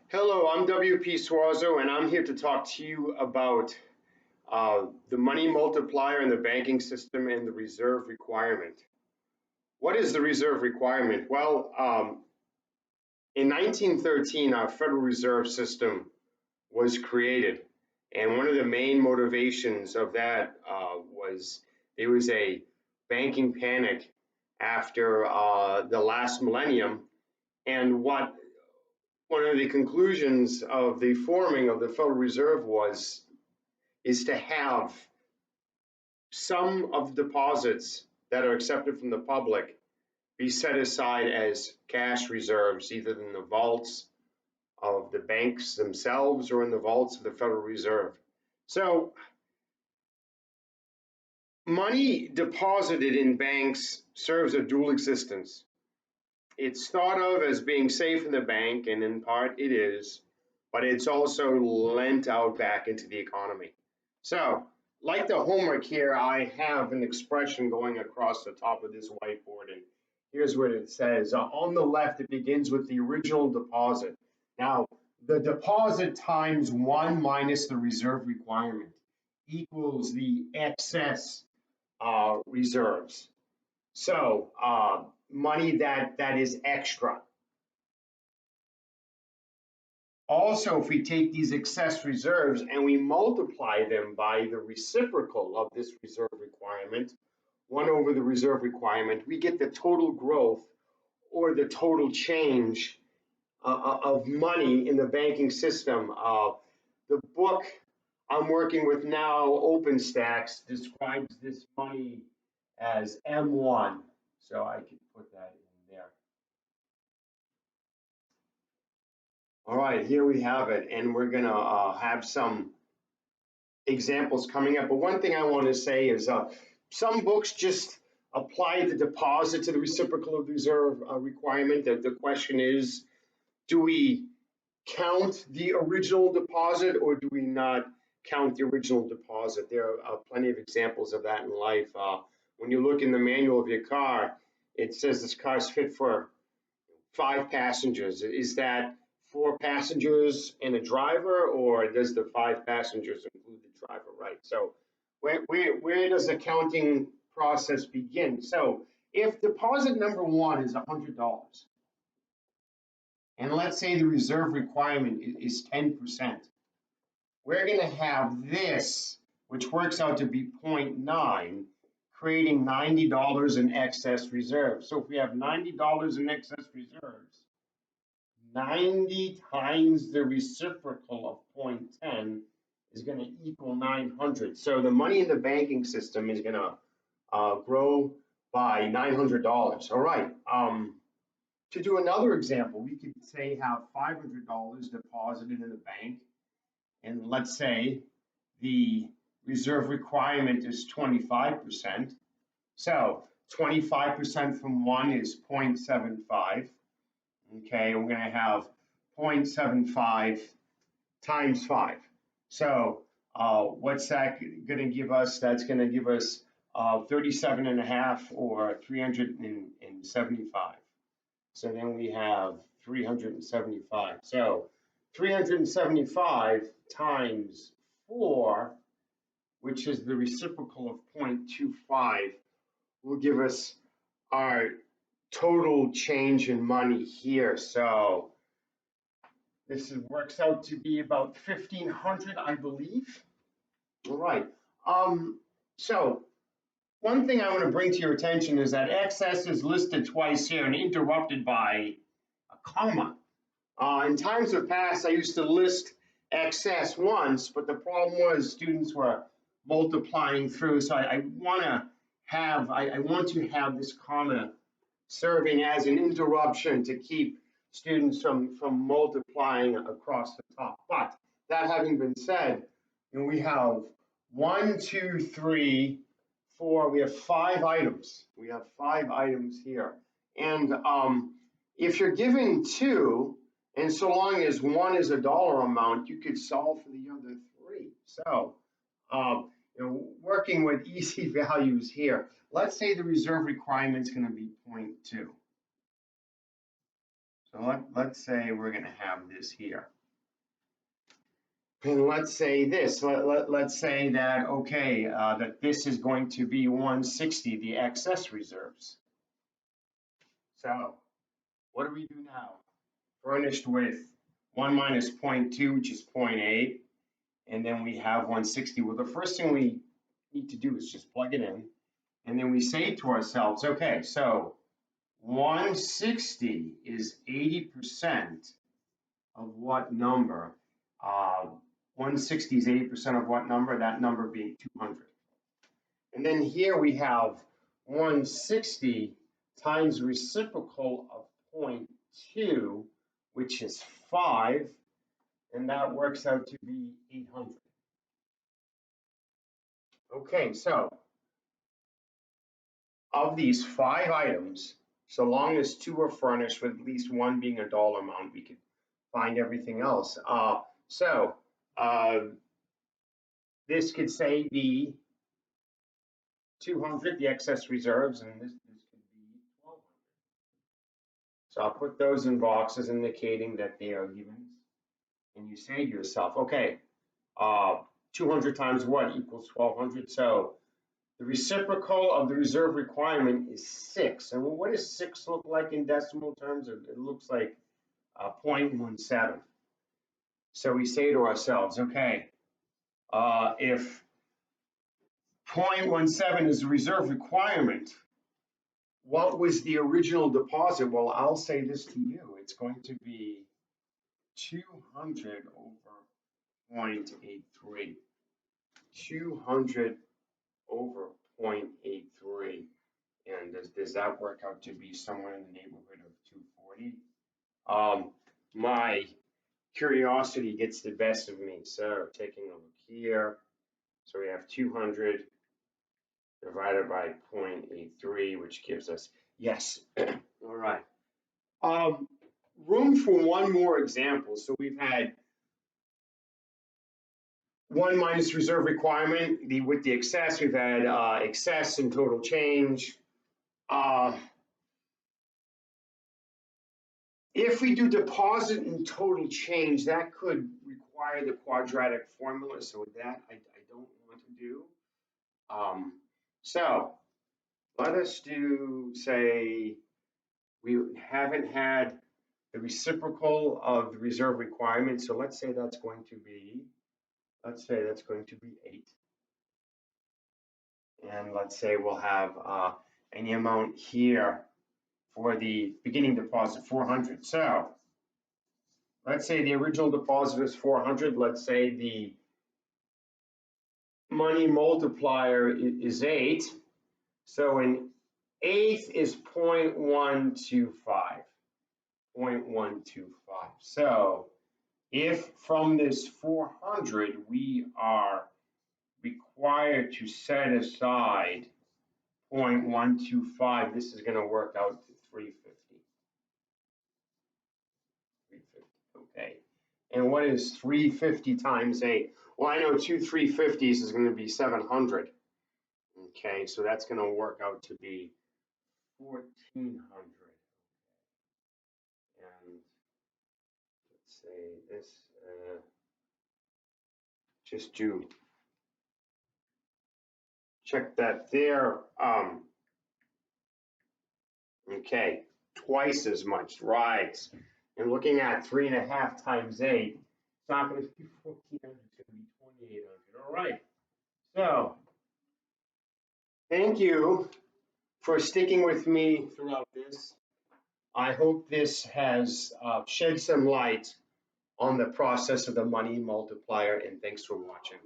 Hello, I'm WP Suazo, and I'm here to talk to you about the money multiplier in the banking system and the reserve requirement. What is the reserve requirement? Well, in 1913, our Federal Reserve System was created, and one of the main motivations of that was there was a banking panic after the last millennium, and what one of the conclusions of the forming of the Federal Reserve was is to have some of the deposits that are accepted from the public be set aside as cash reserves, either in the vaults of the banks themselves or in the vaults of the Federal Reserve. So, money deposited in banks serves a dual existence. It's thought of as being safe in the bank, and in part it is, but it's also lent out back into the economy. So, like the homework here, I have an expression going across the top of this whiteboard, and here's what it says. On the left, it begins with the original deposit. Now, the deposit times 1 minus the reserve requirement equals the excess reserves. So, money that is extra. Also, if we take these excess reserves and we multiply them by the reciprocal of this reserve requirement, 1 over the reserve requirement, we get the total growth or the total change of money in the banking system. The book I'm working with now, OpenStax, describes this money as M1. So I could put that in there. All right, here we have it, and we're going to have some examples coming up. But one thing I want to say is some books just apply the deposit to the reciprocal of the reserve requirement. The question is, do we count the original deposit or do we not count the original deposit? There are plenty of examples of that in life. When you look in the manual of your car, it says this car is fit for 5 passengers. Is that 4 passengers and a driver, or does the 5 passengers include the driver, right? So where does the counting process begin? So if deposit number 1 is $100, and let's say the reserve requirement is 10%, we're going to have this, which works out to be 0.9, creating $90 in excess reserves. So if we have $90 in excess reserves, 90 times the reciprocal of 0.10 is going to equal 900. So the money in the banking system is going to grow by $900. All right. To do another example, we could say have $500 deposited in the bank, and let's say the reserve requirement is 25%. So 25% from 1 is 0.75. Okay, we're going to have 0.75 times 5. So what's that going to give us? That's going to give us 37.5 or 375. So then we have 375. So 375 times 4, which is the reciprocal of 0.25, will give us our total change in money here. So this works out to be about 1,500, I believe. All right. So one thing I want to bring to your attention is that excess is listed twice here and interrupted by a comma. In times of past, I used to list excess once, but the problem was students were multiplying through. So I want to have this comma serving as an interruption to keep students from multiplying across the top. But that having been said, we have 1, 2, 3, 4. We have 5 items. We have 5 items here. And if you're given 2, and so long as 1 is a dollar amount, you could solve for the other 3. So working with easy values here. Let's say the reserve requirement is going to be 0.2. So let's say we're going to have this here. And let's say this, let's say that, okay, that this is going to be 160, the excess reserves. So what do we do now? Furnished with 1 minus 0.2, which is 0.8, and then we have 160. Well, the first thing we need to do is just plug it in, and then we say to ourselves, okay, so 160 is 80% of what number? 160 is 80% of what number? That number being 200. And then here we have 160 times reciprocal of 0.2, which is 5, and that works out to be 800. Okay, so of these 5 items, so long as 2 are furnished with at least 1 being a dollar amount, we can find everything else. This could say be 200, the excess reserves, and this could be 1,200. So I'll put those in boxes indicating that they are givens. And you say to yourself, okay, 200 times what equals 1,200? So the reciprocal of the reserve requirement is 6. And what does 6 look like in decimal terms? It looks like 0.17. So we say to ourselves, okay, if 0.17 is the reserve requirement, what was the original deposit? Well, I'll say this to you. It's going to be 200 over 0.83. 200 over 0.83. And does that work out to be somewhere in the neighborhood of 240? My curiosity gets the best of me. So taking a look here. So we have 200 divided by 0.83, which gives us, yes, all right. Room for one more example. So we've had 1 minus reserve requirement, with the excess, we've had excess and total change. If we do deposit and total change, that could require the quadratic formula. So that I don't want to do. So let us do, say, we haven't had the reciprocal of the reserve requirement. So let's say that's going to be, 8. And let's say we'll have any amount here for the beginning deposit, 400. So let's say the original deposit is 400. Let's say the money multiplier is 8. So an eighth is 0.125. 0.125. So if from this 400 we are required to set aside 0.125, this is going to work out to 350. 350, okay. And what is 350 times 8? Well, I know 2 350s is going to be 700. Okay, so that's going to work out to be 1,400. And let's say this, just to check that there. Okay, twice as much, right? And looking at 3.5 times 8, it's not going to be 1,400, it's going to be 2,800. All right. So, thank you for sticking with me throughout this. I hope this has shed some light on the process of the money multiplier, and thanks for watching.